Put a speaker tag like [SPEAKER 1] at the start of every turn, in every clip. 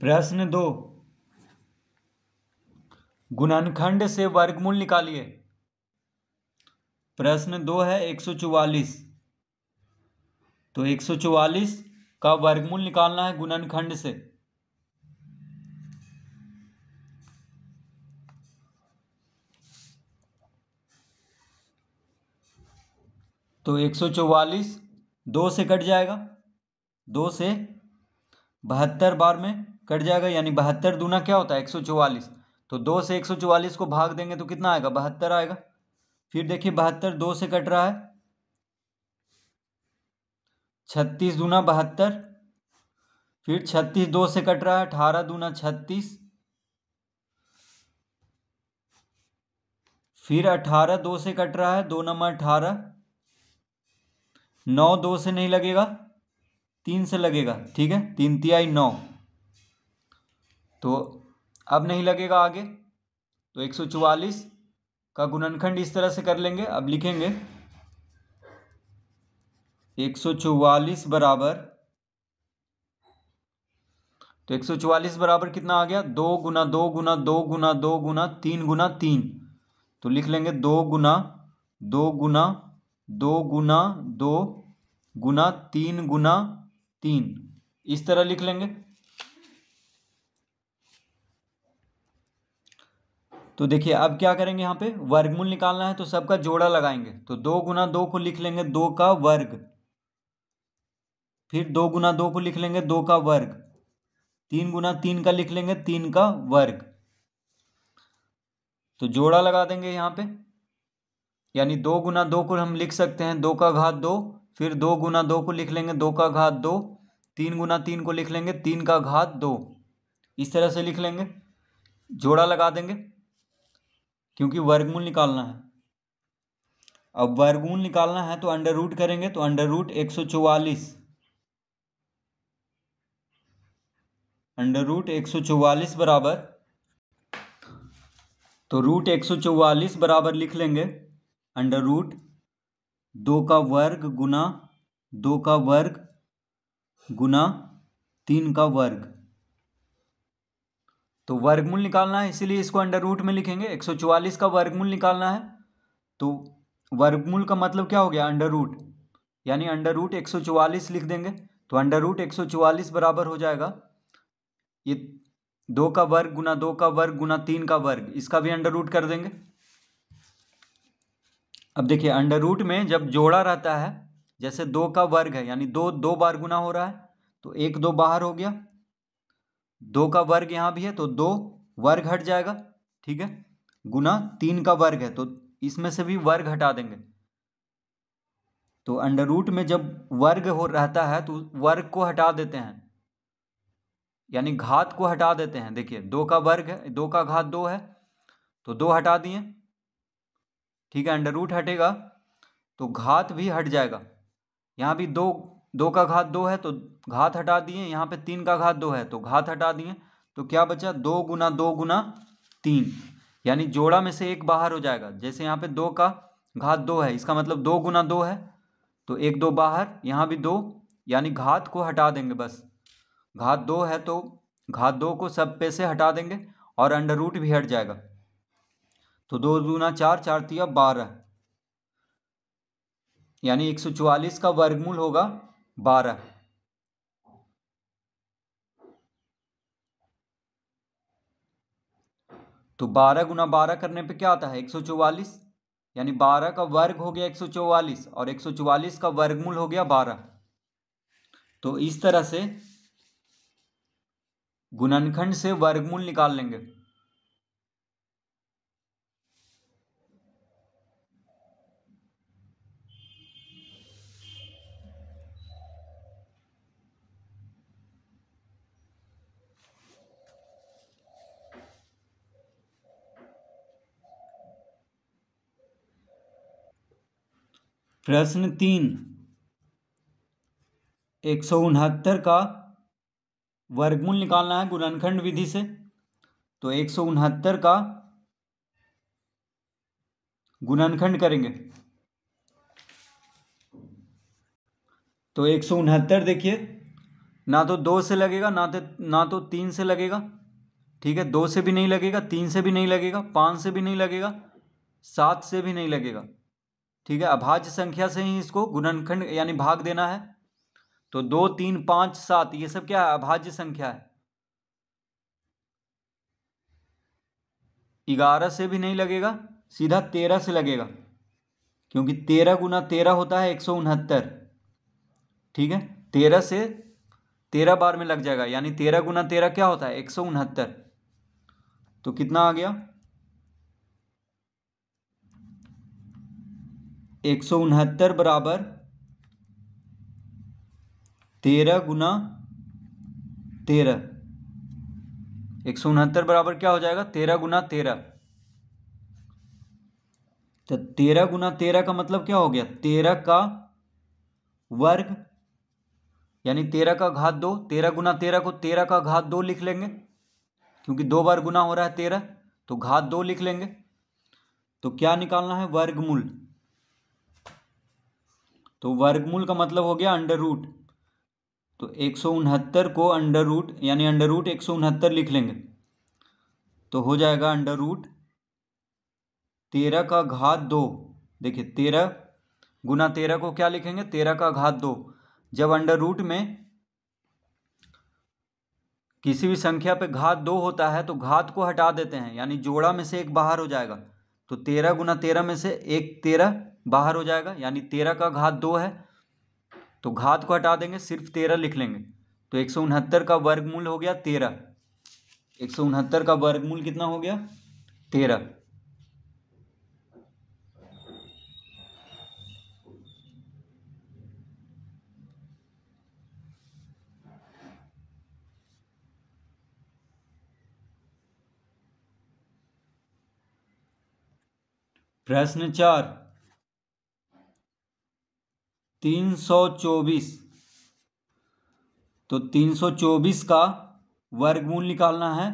[SPEAKER 1] प्रश्न 2, गुणनखंड से वर्गमूल निकालिए। प्रश्न 2 है 144। तो 144 का वर्गमूल निकालना है गुणनखंड से। तो 144 2 से कट जाएगा, 2 से 72 बार में कट जाएगा, यानी 72 दूना क्या होता है 144। तो 2 से 144 को भाग देंगे तो कितना आएगा, 72 आएगा। फिर देखिए 72 2 से कट रहा है, 36 दूना 72। फिर 36 2 से कट रहा है, 18 दूना 36। फिर 18 2 से कट रहा है, 2 नंबर 18। 9 2 से नहीं लगेगा, 3 से लगेगा, ठीक है, 3 तिहाई 9। तो अब नहीं लगेगा आगे। तो 144 का गुणनखंड इस तरह से कर लेंगे। अब लिखेंगे 144 बराबर, तो 144 बराबर कितना आ गया, 2 गुना 2 गुना 2 गुना 2 गुना 3 गुना 3। तो लिख लेंगे 2 गुना 2 गुना 2 गुना 2 गुना 3 गुना 3, इस तरह लिख लेंगे। तो देखिए अब क्या करेंगे, यहाँ पे वर्गमूल निकालना है तो सबका जोड़ा लगाएंगे। तो 2 गुना 2 को लिख लेंगे 2 का वर्ग। फिर 2 गुना 2 को लिख लेंगे 2 का वर्ग। 3 गुना 3 का लिख लेंगे 3 का वर्ग। तो जोड़ा लगा देंगे यहाँ पे, यानी 2 गुना 2 को हम लिख सकते हैं 2 का घात 2। फिर 2 गुना 2 को लिख लेंगे 2 का घात 2। 3 गुना 3 को लिख लेंगे 3 का घात 2। इस तरह से लिख लेंगे, जोड़ा लगा देंगे क्योंकि वर्गमूल निकालना है। अब वर्गमूल निकालना है तो अंडर रूट करेंगे। तो अंडर रूट 144, अंडर रूट 144 बराबर, तो रूट 144 बराबर लिख लेंगे अंडर रूट 2 का वर्ग गुना 2 का वर्ग गुना 3 का वर्ग। तो वर्गमूल निकालना है इसीलिए इसको अंडर रूट में लिखेंगे। 144 का वर्गमूल निकालना है तो वर्गमूल का मतलब क्या हो गया, अंडर रूट, यानी अंडर रूट 144 लिख देंगे। तो अंडर रूट 144 बराबर हो जाएगा ये 2 का वर्ग गुना 2 का वर्ग गुना 3 का वर्ग, इसका भी अंडर रूट कर देंगे। अब देखिए अंडर रूट में जब जोड़ा रहता है, जैसे 2 का वर्ग है यानी 2 2 बार गुना हो रहा है, तो 1 2 बाहर हो गया। 2 का वर्ग यहाँ भी है तो 2 वर्ग हट जाएगा, ठीक है, गुना 3 का वर्ग है तो इसमें से भी वर्ग हटा देंगे। तो अंडर रूट में जब वर्ग हो रहता है तो वर्ग को हटा देते हैं, यानी घात को हटा देते हैं। देखिए 2 का वर्ग है, 2 का घात 2 है तो 2 हटा दिए, ठीक है, अंडर रूट हटेगा तो घात भी हट जाएगा। यहाँ भी 2 2 का घात 2 है तो घात हटा दिए, यहाँ पे 3 का घात 2 है तो घात हटा दिए। तो क्या बचा, 2 गुना 2 गुना 3, यानी जोड़ा में से एक बाहर हो जाएगा। जैसे यहाँ पे 2 का घात 2 है, इसका मतलब 2 गुना 2 है तो 1 2 बाहर, यहाँ भी 2, यानी घात को हटा देंगे बस। घात 2 है तो घात 2 को सब पे से हटा देंगे और अंडर रूट भी हट जाएगा। तो 2 दूना 4, 4 तिया 12, यानी 144 का वर्गमूल होगा 12। तो 12 गुना 12 करने पे क्या आता है 144, यानी 12 का वर्ग हो गया 144 और 144 का वर्गमूल हो गया 12। तो इस तरह से गुणनखंड से वर्गमूल निकाल लेंगे। प्रश्न 3, 169 का वर्गमूल निकालना है गुणनखंड विधि से। तो 169 का गुणनखंड करेंगे। तो 169 देखिए ना तो 2 से लगेगा, ना तो 3 से लगेगा, ठीक है। 2 से भी नहीं लगेगा, 3 से भी नहीं लगेगा, 5 से भी नहीं लगेगा, 7 से भी नहीं लगेगा, ठीक है। अभाज्य संख्या से ही इसको गुणनखंड यानी भाग देना है। तो 2, 3, 5, 7 ये सब क्या है? अभाज्य संख्या है। 11 से भी नहीं लगेगा, सीधा 13 से लगेगा, क्योंकि 13 गुना 13 होता है 169, ठीक है। 13 से 13 बार में लग जाएगा, यानी 13 गुना 13 क्या होता है? 169। तो कितना आ गया? 169 बराबर 13 गुना 13। 169 बराबर क्या हो जाएगा? 13 गुना 13। तो 13 गुना 13 का मतलब क्या हो गया? 13 का वर्ग, यानी 13 का घात 2। 13 गुना 13 को 13 का घात 2 लिख लेंगे, क्योंकि 2 बार गुना हो रहा है 13, तो घात 2 लिख लेंगे। तो क्या निकालना है? वर्गमूल। तो वर्गमूल का मतलब हो गया अंडर रूट। तो 169 को अंडर रूट यानी अंडर रूट 169 लिख लेंगे, तो हो जाएगा अंडर रूट 13 का घात 2। देखिए 13 गुना 13 को क्या लिखेंगे? 13 का घात 2। जब अंडर रूट में किसी भी संख्या पे घात 2 होता है तो घात को हटा देते हैं, यानी जोड़ा में से एक बाहर हो जाएगा। तो 13 गुना 13 में से एक 13 बाहर हो जाएगा, यानी 13 का घात 2 है, तो घात को हटा देंगे, सिर्फ 13 लिख लेंगे। तो 169 का वर्गमूल हो गया 13। 169 का वर्गमूल कितना हो गया? 13। प्रश्न 4, 324। तो 324 का वर्गमूल निकालना है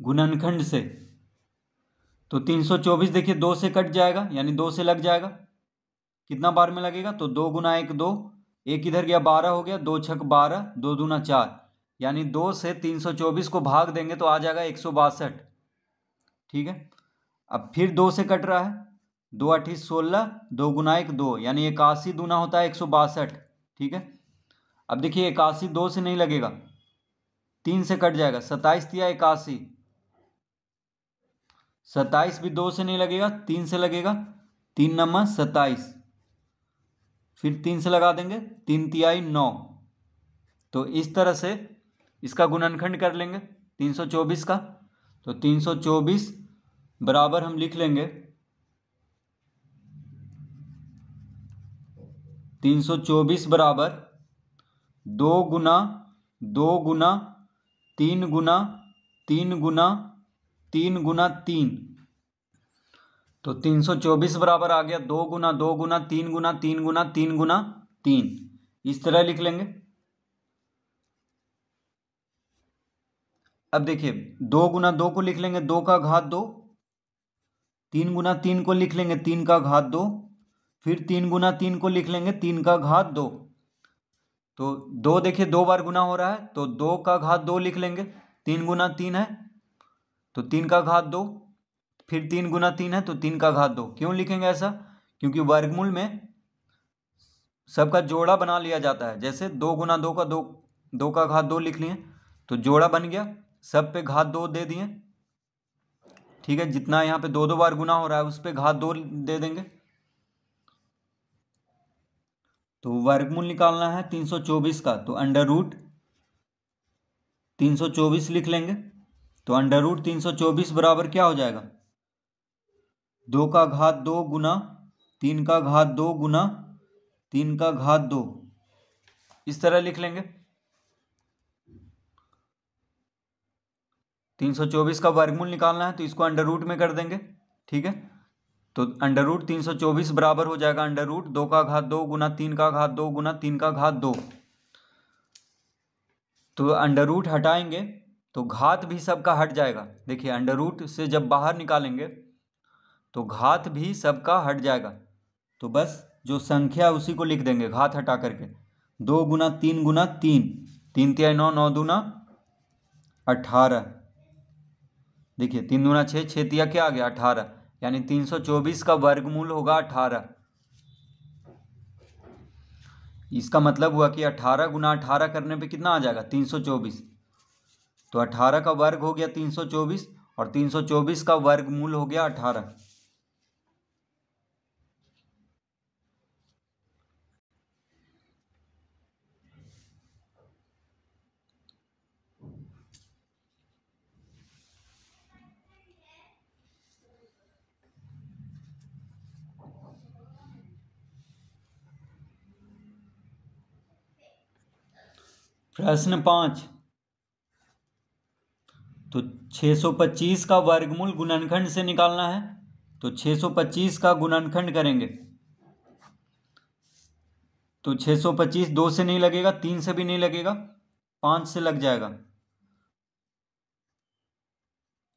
[SPEAKER 1] गुणनखंड से। तो 324 देखिए 2 से कट जाएगा, यानी 2 से लग जाएगा। कितना बार में लगेगा? तो 2 गुना 1 2, एक इधर गया 12 हो गया, 2 छक 12, 2 दूना 4, यानी 2 से 324 को भाग देंगे तो आ जाएगा 162, ठीक है। अब फिर 2 से कट रहा है, 2 8 16, 2 गुना 1 2, यानी 81 दूना होता है 162, ठीक है। अब देखिए 81 2 से नहीं लगेगा, 3 से कट जाएगा, 27 दिया 81, 27 भी 2 से नहीं लगेगा, 3 से लगेगा, 3 नम्मा 27, फिर 3 से लगा देंगे, 3 तिहाई 9। तो इस तरह से इसका गुणनखंड कर लेंगे 324 का। तो 324 बराबर हम लिख लेंगे 324 बराबर 2 गुना 2 गुना 3 गुना 3 गुना 3 गुना 3। तो 324 बराबर आ गया 2 गुना 2 गुना 3 गुना 3 गुना 3 गुना 3। इस तरह लिख लेंगे। अब देखिए 2 गुना 2 को लिख लेंगे 2 का घात 2, 3 गुना 3 को लिख लेंगे 3 का घात 2, फिर 3 गुना 3 को लिख लेंगे 3 का घात 2। तो 2 देखिए 2 बार गुना हो रहा है, तो 2 का घात 2 लिख लेंगे, 3 गुना 3 है तो 3 का घात 2, फिर 3 गुना 3 है तो 3 का घात 2। क्यों लिखेंगे ऐसा? क्योंकि वर्गमूल में सबका जोड़ा बना लिया जाता है। जैसे 2 गुना 2 का 2, 2 का घात 2 लिख लिए तो जोड़ा बन गया, सब पे घात 2 दे दिए, ठीक है। जितना यहाँ पे 2 2 बार गुना हो रहा है उस पे घात 2 दे देंगे। तो वर्गमूल निकालना है 324 का, तो अंडर रूट 324 लिख लेंगे। तो अंडर रूट 324 बराबर क्या हो जाएगा? 2 का घात 2 गुना 3 का घात 2 गुना 3 का घात 2, इस तरह लिख लेंगे। 324 का वर्गमूल निकालना है तो इसको अंडर रूट में कर देंगे, ठीक है। तो अंडर रूट 324 बराबर हो जाएगा अंडर रूट 2 का घात 2 गुना 3 का घात 2 गुना 3 का घात 2। तो अंडर रूट हटाएंगे तो घात भी सबका हट जाएगा। देखिए अंडर रूट से जब बाहर निकालेंगे तो घात भी सबका हट जाएगा। तो बस जो संख्या उसी को लिख देंगे घात हटा करके। 2 गुना 3, 3 तिया 9, 9 दूना 18। देखिए 3 दूना 6, 6 तिया क्या आ गया 18, यानी 324 का वर्गमूल होगा 18। इसका मतलब हुआ कि 18 गुना 18 करने पे कितना आ जाएगा 324। तो 18 का वर्ग हो गया 324 और 324 का वर्गमूल हो गया 18। प्रश्न 5, तो 625 का वर्गमूल गुणनखंड से निकालना है। तो 625 का गुणनखंड करेंगे तो 625 2 से नहीं लगेगा, 3 से भी नहीं लगेगा, 5 से लग जाएगा।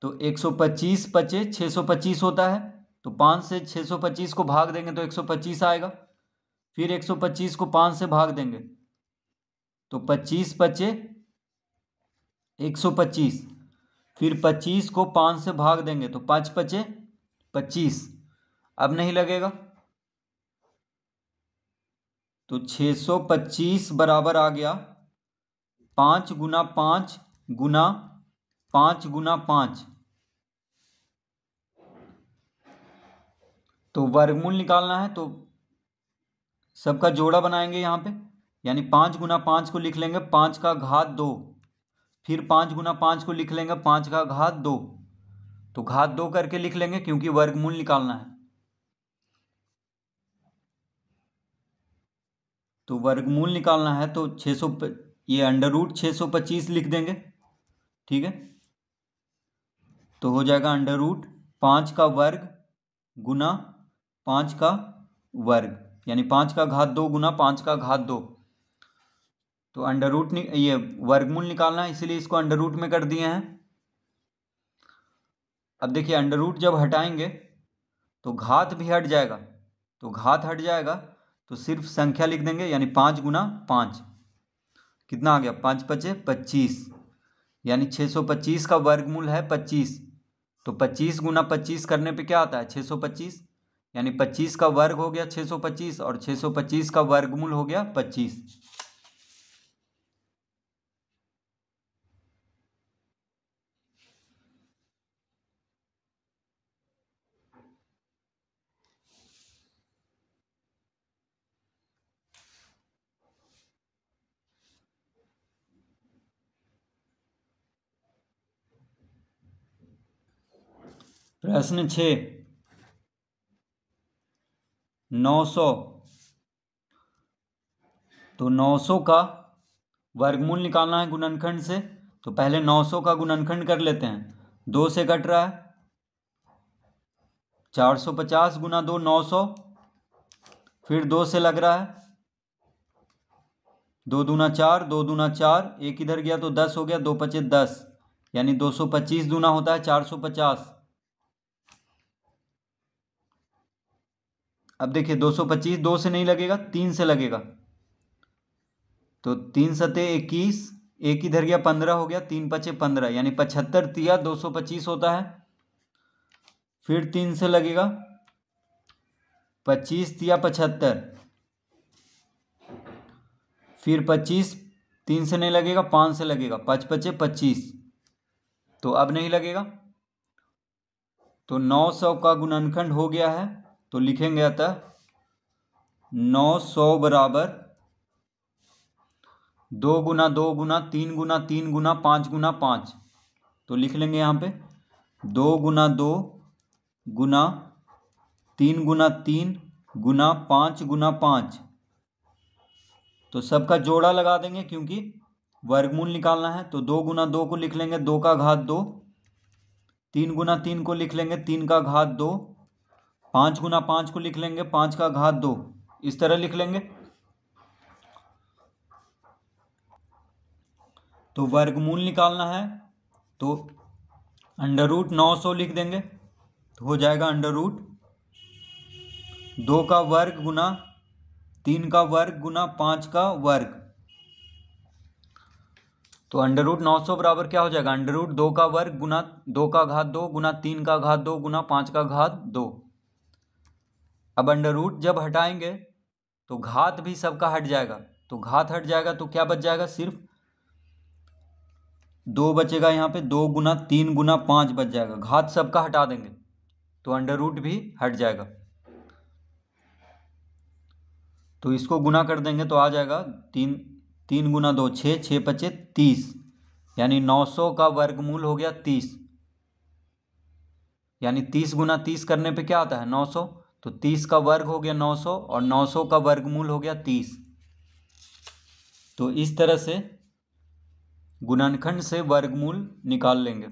[SPEAKER 1] तो 125 पचे 625 होता है, तो 5 से 625 को भाग देंगे तो 125 आएगा। फिर 125 को 5 से भाग देंगे तो 25 पचे 125। फिर 25 को 5 से भाग देंगे तो 5 पचे 25। अब नहीं लगेगा, तो 625 बराबर आ गया 5 गुना 5 गुना 5 गुना 5। तो वर्गमूल निकालना है तो सबका जोड़ा बनाएंगे यहाँ पे, यानी 5 गुना 5 को लिख लेंगे 5 का घात 2। फिर 5 गुना 5 को लिख लेंगे 5 का घात 2। तो घात 2 करके लिख लेंगे क्योंकि वर्गमूल निकालना है। तो वर्गमूल निकालना है तो 600 ये अंडर रूट 625 लिख देंगे, ठीक है। तो हो जाएगा अंडर रूट 5 का वर्ग गुना 5 का वर्ग, यानी 5 का घात 2 गुना 5 का घात 2। तो अंडर रूट ये वर्गमूल निकालना है, इसीलिए इसको अंडर रूट में कर दिए हैं। अब देखिए अंडर रूट जब हटाएंगे तो घात भी हट जाएगा। तो घात हट जाएगा तो सिर्फ संख्या लिख देंगे, यानी 5 गुना 5 कितना आ गया 5 पचे 25, यानी 625 का वर्गमूल है 25। तो 25 गुना 25 करने पे क्या आता है 625, यानी 25 का वर्ग हो गया 625 और 625 का वर्गमूल हो गया 25। प्रश्न 6, 900। तो 900 का वर्गमूल निकालना है गुणनखंड से। तो पहले 900 का गुणनखंड कर लेते हैं। 2 से कट रहा है 450 गुना 2 900। फिर 2 से लग रहा है 2 दूना 4, 2 दूना 4, एक इधर गया तो 10 हो गया, 2 पचे 10, यानी 225 दूना होता है 450। अब देखिए 225 2 से नहीं लगेगा, 3 से लगेगा। तो 3 सते 21, एक इधर गया 15 हो गया, 3 पचे 15, यानी 75 तिया 225 होता है। फिर 3 से लगेगा 25 तिया 75। फिर 25 3 से नहीं लगेगा, 5 से लगेगा, 5 पचे 25। तो अब नहीं लगेगा। तो 900 का गुणनखंड हो गया है, तो लिखेंगे अतः 900 बराबर 2 गुना 2 गुना 3 गुना 3 गुना 5 गुना 5। तो लिख लेंगे यहाँ पे 2 गुना 2 गुना 3 गुना 3 गुना 5 गुना 5। तो सबका जोड़ा लगा देंगे क्योंकि वर्गमूल निकालना है। तो 2 गुना 2 को लिख लेंगे 2 का घात 2, 3 गुना 3 को लिख लेंगे 3 का घात 2, 5 गुना 5 को लिख लेंगे 5 का घात 2। इस तरह लिख लेंगे। तो वर्गमूल निकालना है तो अंडर रूट 900 लिख देंगे, तो हो जाएगा अंडर रूट 2 का वर्ग गुना 3 का वर्ग गुना 5 का वर्ग। तो अंडर रूट 900 बराबर क्या हो जाएगा, अंडर रूट 2 का वर्ग गुना 2 का घात 2 गुना 3 का घात 2 गुना 5 का घात 2। अब अंडर रूट जब हटाएंगे तो घात भी सबका हट जाएगा, तो घात हट जाएगा तो क्या बच जाएगा, सिर्फ 2 बचेगा यहाँ पे, 2 गुना 3 गुना 5 बच जाएगा। घात सबका हटा देंगे तो अंडर रूट भी हट जाएगा। तो इसको गुना कर देंगे तो आ जाएगा 3 गुना 2 6, 6 पचे 30, यानी 900 का वर्गमूल हो गया 30। यानी 30 गुना 30 करने पे क्या आता है 900, तो 30 का वर्ग हो गया 900 और 900 का वर्गमूल हो गया 30। तो इस तरह से गुणनखंड से वर्गमूल निकाल लेंगे।